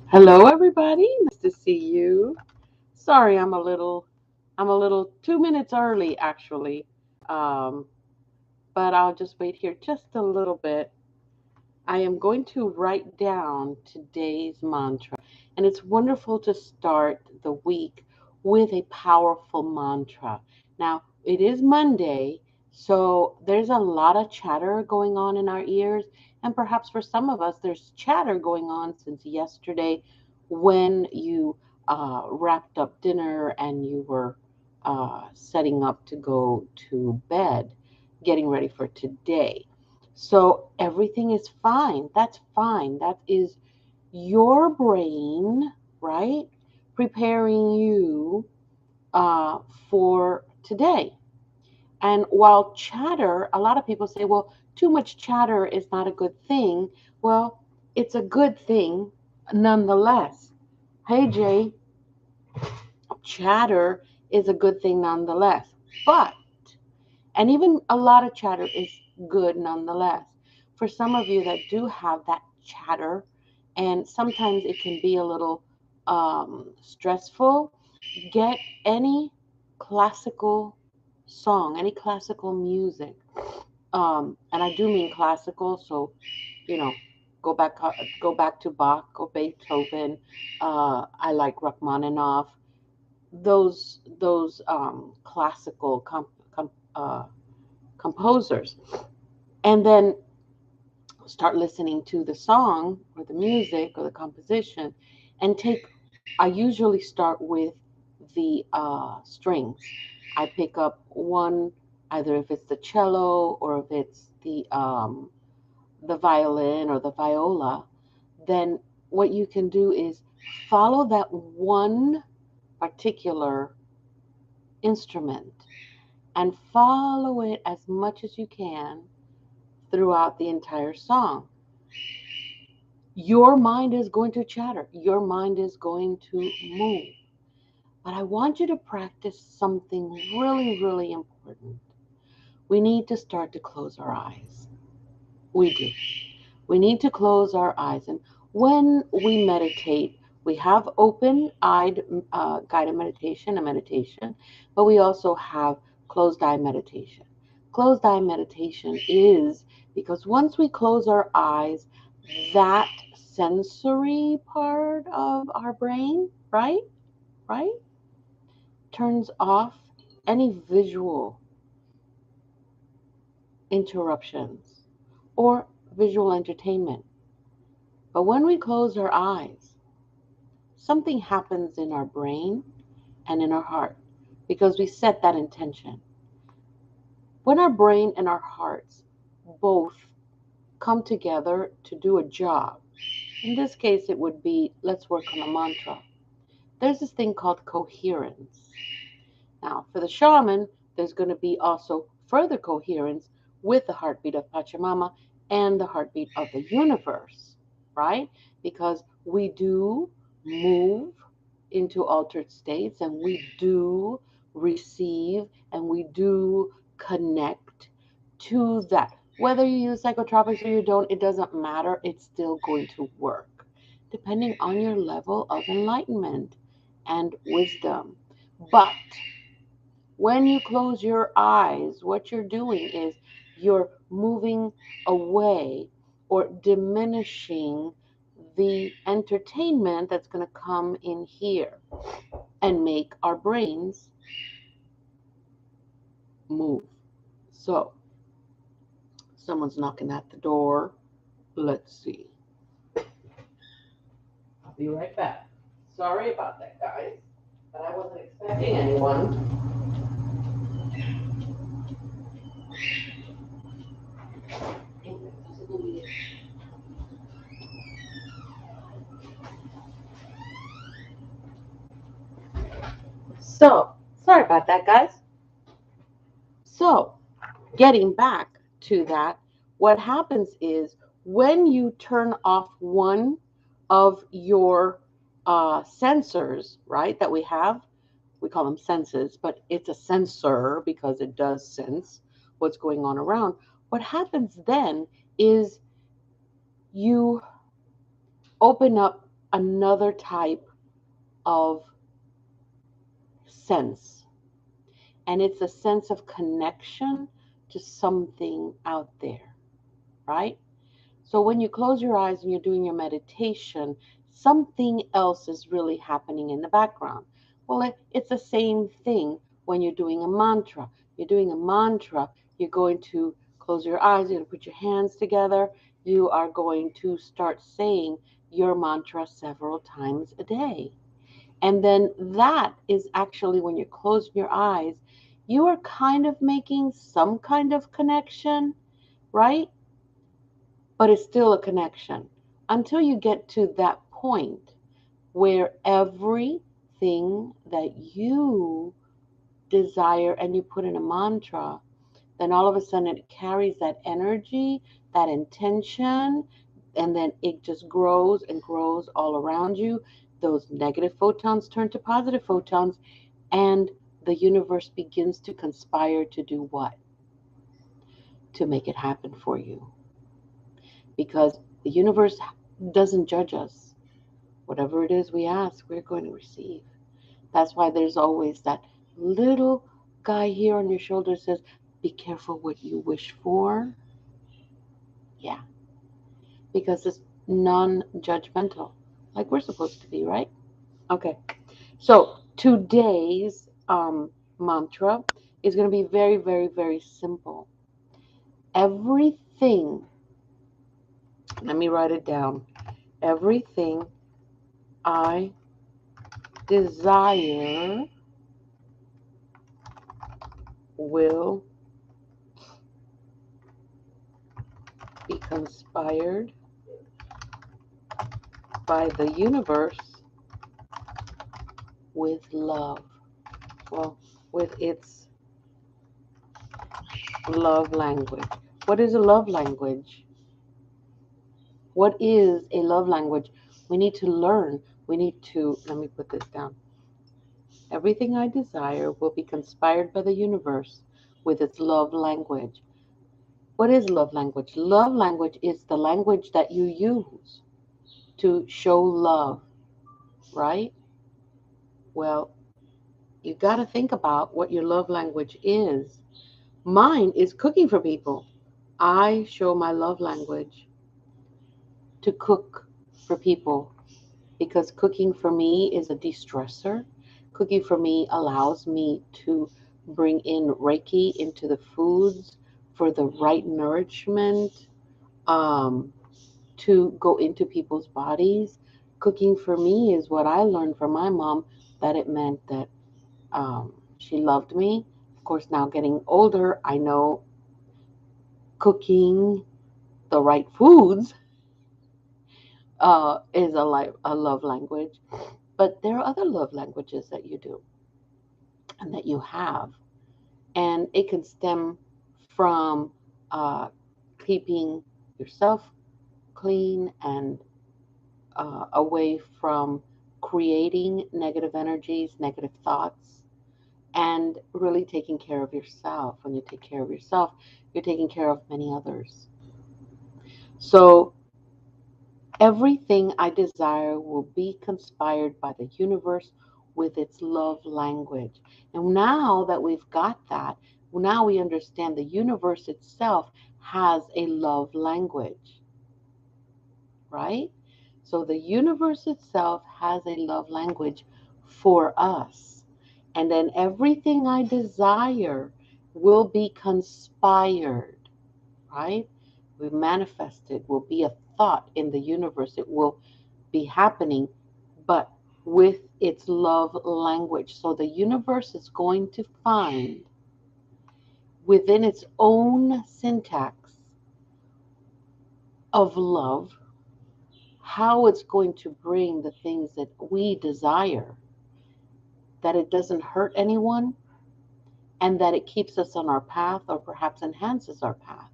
Hello, everybody. Nice to see you. Sorry, I'm a little 2 minutes early, actually. Um, but I'll just wait here just a little bit. I am going to write down today's mantra, and it's wonderful to start the week with a powerful mantra. Now, it is Monday, so there's a lot of chatter going on in our ears, and perhaps for some of us, there's chatter going on since yesterday when you wrapped up dinner and you were setting up to go to bed, getting ready for today. So everything is fine. That's fine. That is your brain, right? Preparing you uh, for today. And while chatter, a lot of people say, well, too much chatter is not a good thing. Well, it's a good thing nonetheless. Hey, Jay, chatter is a good thing nonetheless. But and even a lot of chatter is good nonetheless. For some of you that do have that chatter, and sometimes it can be a little stressful, get any classical song, any classical music. And I do mean classical, so you know, go back go back to Bach or Beethoven. I like Rachmaninoff. Those classical composers, and then start listening to the song or the music or the composition, and take. I usually start with the strings. I pick up one, either if it's the cello or if it's the violin or the viola. Then what you can do is follow that one particular instrument and follow it as much as you can throughout the entire song. Your mind is going to chatter, your mind is going to move. But I want you to practice something really, really important. We need to start to close our eyes. We do. We need to close our eyes. And when we meditate, we have open eyed guided meditation, a meditation, but we also have closed eye meditation. Closed eye meditation is because once we close our eyes, that sensory part of our brain, right? Right? Turns off any visual interruptions or visual entertainment. But when we close our eyes, something happens in our brain and in our heart because we set that intention. When our brain and our hearts both come together to do a job, in this case, it would be let's work on a mantra. There's this thing called coherence. Now, for the shaman, there's going to be also further coherence with the heartbeat of Pachamama and the heartbeat of the universe, right? Because we do move into altered states and we do receive and we do connect to that. Whether you use psychotropics or you don't, it doesn't matter. It's still going to work depending on your level of enlightenment and wisdom. But when you close your eyes, what you're doing is you're moving away or diminishing the entertainment that's going to come in here and make our brains move. So, someone's knocking at the door. Let's see. I'll be right back. Sorry about that, guys, but I wasn't expecting anyone. So, sorry about that, guys. So, getting back to that, what happens is when you turn off one of your sensors, right, that we have, we call them senses, but it's a sensor because it does sense what's going on around. What happens then is you open up another type of sense, and it's a sense of connection to something out there, right? So when you close your eyes and you're doing your meditation, something else is really happening in the background. Well, it's the same thing when you're doing a mantra. You're doing a mantra, you're going to close your eyes, you're going to put your hands together, you are going to start saying your mantra several times a day. And then that is actually when you're closing your eyes, you are kind of making some kind of connection, right? But it's still a connection until you get to that point where everything that you desire and you put in a mantra, then all of a sudden it carries that energy, that intention, and then it just grows and grows all around you. Those negative photons turn to positive photons, and the universe begins to conspire to do what? To make it happen for you. Because the universe doesn't judge us. Whatever it is we ask, we're going to receive. That's why there's always that little guy here on your shoulder says, be careful what you wish for. Yeah, because it's non-judgmental, like we're supposed to be, right? Okay, so today's mantra is going to be very, very, very simple. Everything, let me write it down. Everything I desire will be conspired by the universe with love. Well, with its love language. What is a love language? What is a love language? We need to learn. We need to, let me put this down. Everything I desire will be conspired by the universe with its love language. What is love language? Love language is the language that you use to show love, right? Well, you got to think about what your love language is. Mine is cooking for people. I show my love language to cook for people because cooking for me is a de-stressor. Cooking for me allows me to bring in Reiki into the foods for the right nourishment, um, to go into people's bodies. Cooking for me is what I learned from my mom, that it meant that she loved me. Of course, now getting older, I know cooking the right foods is a love language. But there are other love languages that you do and that you have. And it can stem from uh, keeping yourself clean and away from creating negative energies, negative thoughts, and really taking care of yourself. When you take care of yourself, you're taking care of many others. So everything I desire will be conspired by the universe with its love language. And now that we've got that, now we understand the universe itself has a love language, right? So the universe itself has a love language for us. And then everything I desire will be conspired, right? We manifest it, will be a thought in the universe. It will be happening, but with its love language. So the universe is going to find within its own syntax of love how it's going to bring the things that we desire, that it doesn't hurt anyone, and that it keeps us on our path or perhaps enhances our path.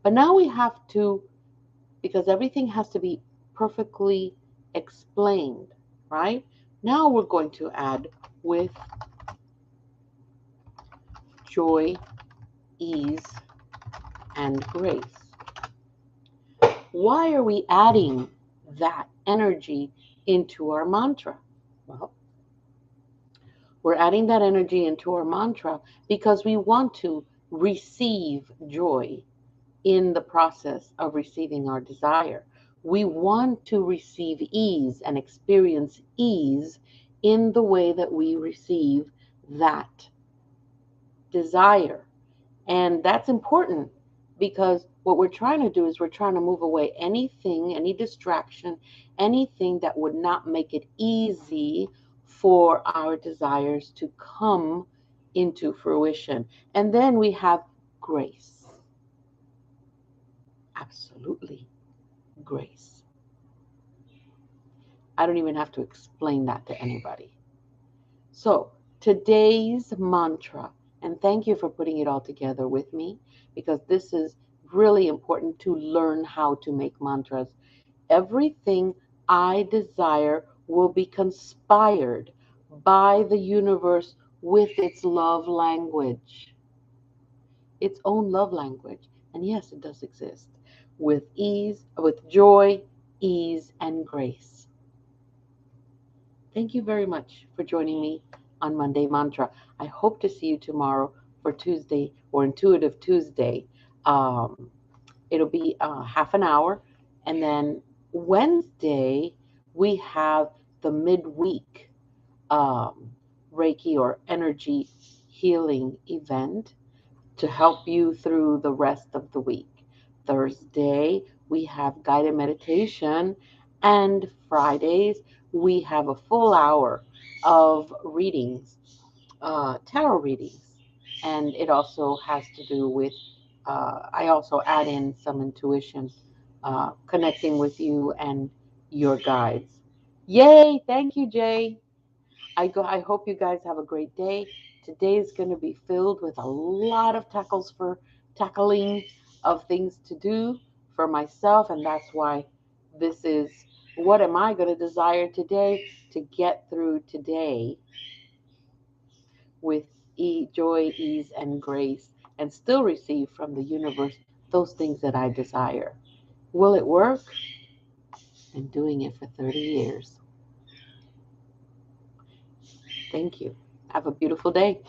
But now we have to, because everything has to be perfectly explained, right? Now we're going to add with joy, ease, and grace. Why are we adding that energy into our mantra? Well, we're adding that energy into our mantra because we want to receive joy in the process of receiving our desire. We want to receive ease and experience ease in the way that we receive that desire. And that's important because what we're trying to do is we're trying to move away anything, any distraction, anything that would not make it easy for our desires to come into fruition. And then we have grace. Absolutely, grace. I don't even have to explain that to anybody. So, today's mantra, and thank you for putting it all together with me because this is really important to learn how to make mantras. Everything I desire will be conspired by the universe with its love language, its own love language. And yes, it does exist with ease, with joy, ease, and grace. Thank you very much for joining me on Monday Mantra. I hope to see you tomorrow for Tuesday or Intuitive Tuesday. Um, it'll be half an hour. And then Wednesday, we have the midweek Reiki or energy healing event to help you through the rest of the week. Thursday, we have guided meditation, and Fridays, we have a full hour of readings, tarot readings. And it also has to do with, I also add in some intuition, connecting with you and your guides. Yay! Thank you, Jay. I hope you guys have a great day. Today is going to be filled with a lot of tackling of things to do for myself, and that's why this is what am I going to desire today to get through today with joy, ease, and grace, and still receive from the universe those things that I desire. Will it work? Been doing it for 30 years. Thank you. Have a beautiful day.